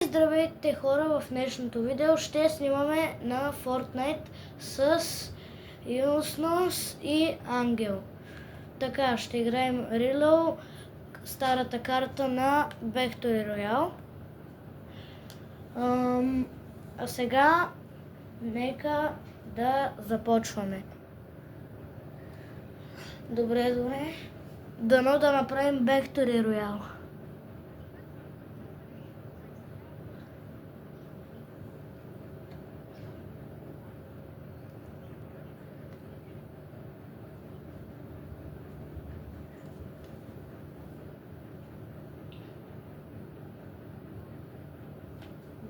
здравейте хора, в днешното видео ще снимаме на Fortnite с Юнснос и Ангел. Така, ще играем Reload, старата карта на Victory Royale. А сега нека да започваме. Добре. Дано да направим Victory Royale.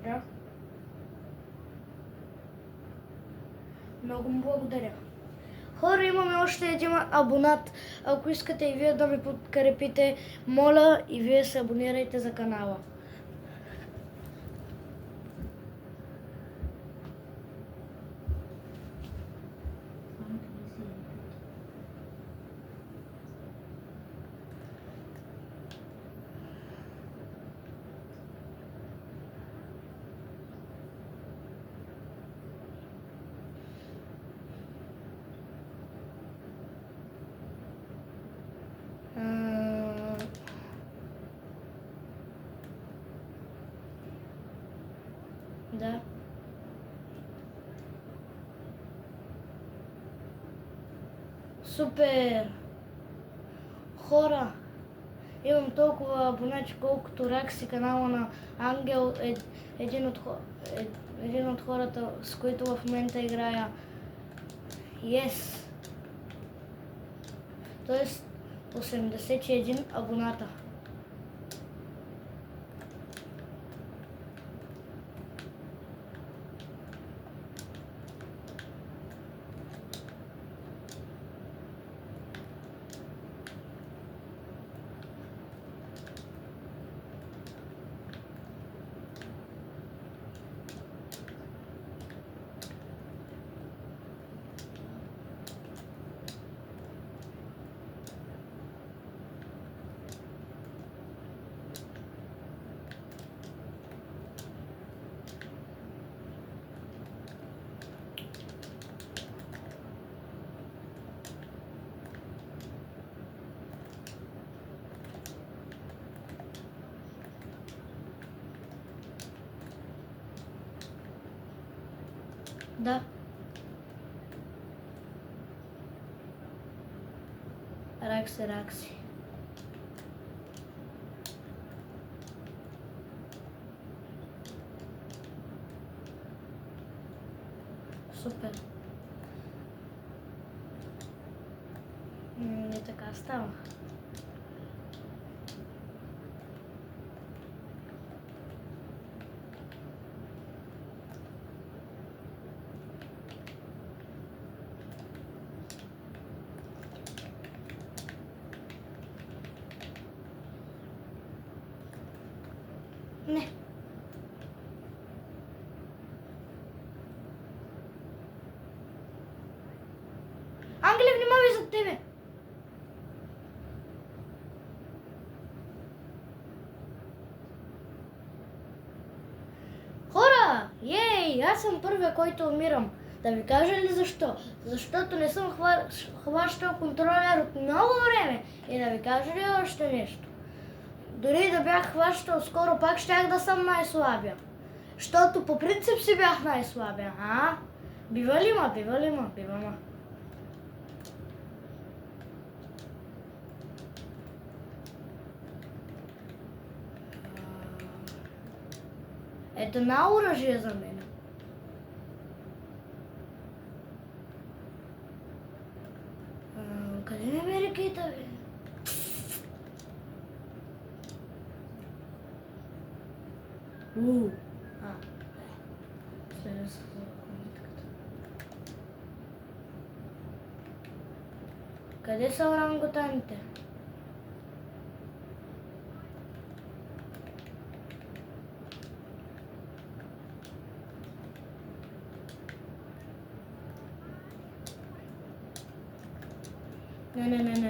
Да. Много му благодаря. Хора, имаме още един абонат. Ако искате и вие да ме подкрепите, моля и вие се абонирайте за канала. Да. Супер! Хора, имам толкова абонати, колкото Ракс и канала на Ангел е един от хората, с които в момента играя. Yes! Тоест 81 абоната. Да. Ракси. Супер. Не така става. Не. Ангеле, внимавай за тебе! Хора! Ей! Аз съм първия, който умирам. Да ви кажа ли защо? Защото не съм хващал контролер от много време. И да ви кажа ли още нещо? Дори да бях хващал скоро, пак щях да съм най-слабия. Защото по принцип си бях най-слабия. Бива ли ма? Ето на оръжие за мен. Къде ме мерикита, бе? Къде са орангутаните? Не.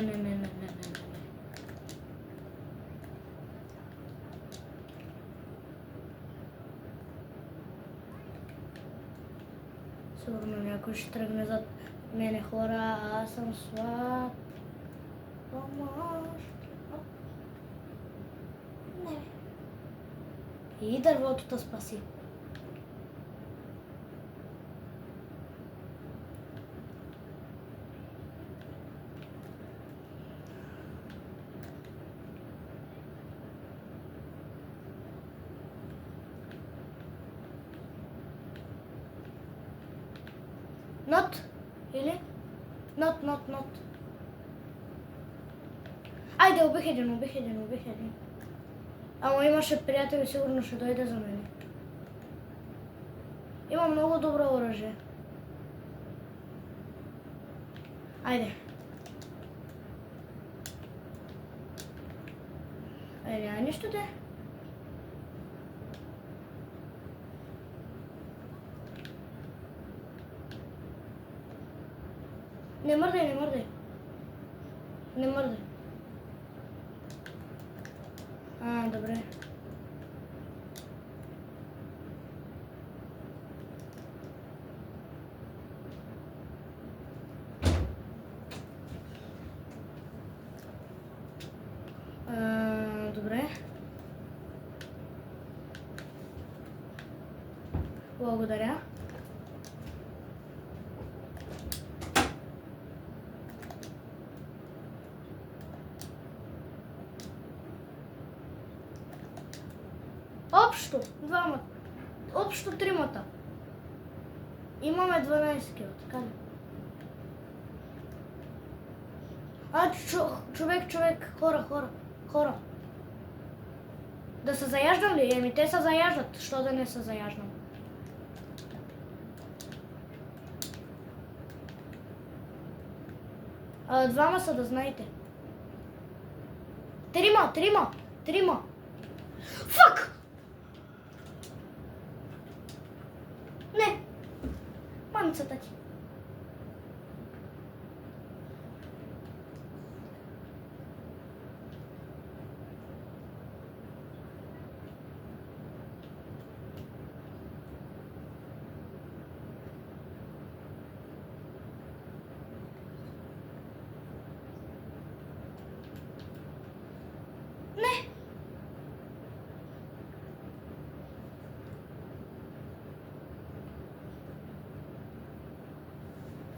Сигурно някой ще тръгне зад мене, хора, аз съм слаб. Помощ. Не. И дървото те спаси. Нот? Или? Нот. Айде, убих един. Ама имаше приятел и сигурно ще дойде за мен. Има много добро оръжие. Айде. Няма нищо де. Не мърдай. Добре. Добре. Благодаря. Общо тримата. Имаме 12 кила, така ли? Човек, хора. Да се заяждам ли? Еми те се заяждат. Що да не се заяждам? Двама са, да знаете. Трима. Фак! Не! Мамицата ти.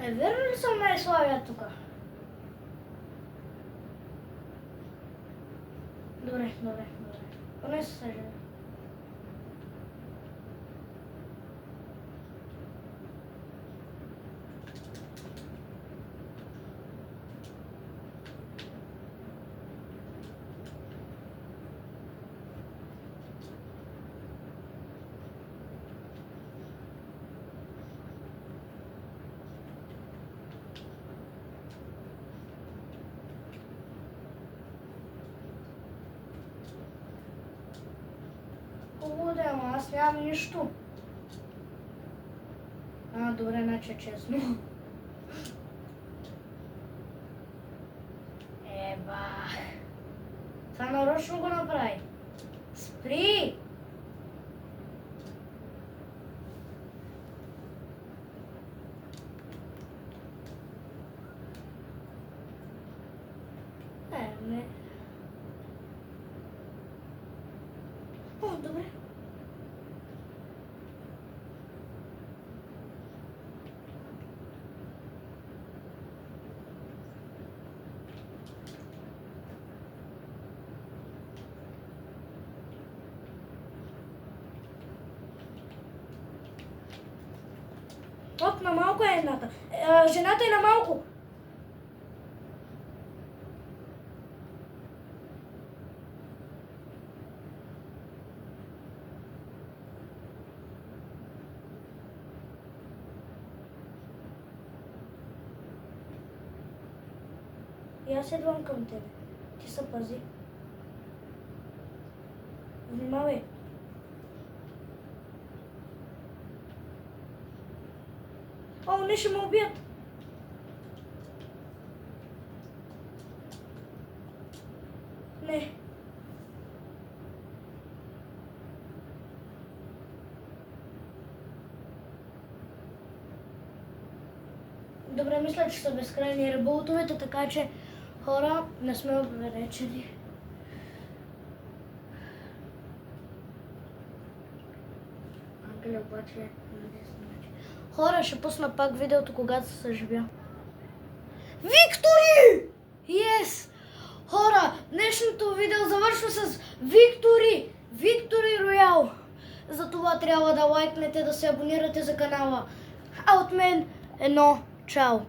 Верно ли съм най-слабия тук? Добре. Поне се съжаля. Хубаво да, ама аз нямам нищо. Добре, значи честно. Ебах. Това нарочно го направи. Спри! Не. Добре. На малко е едната. Жената е на малко. И аз идвам към тебе. Ти се пази. Внимавай. Не ще ме убият. Не. Добре, мисля, че са безкрайни ребултовете, така че хора, не сме обречени. Ангели обаче не значи. Хора, ще пусна пак видеото, когато се съживя. Виктори! Yes! Хора, днешното видео завършва с Виктори! Виктори Роял! Затова трябва да лайкнете, да се абонирате за канала. А от мен едно чао!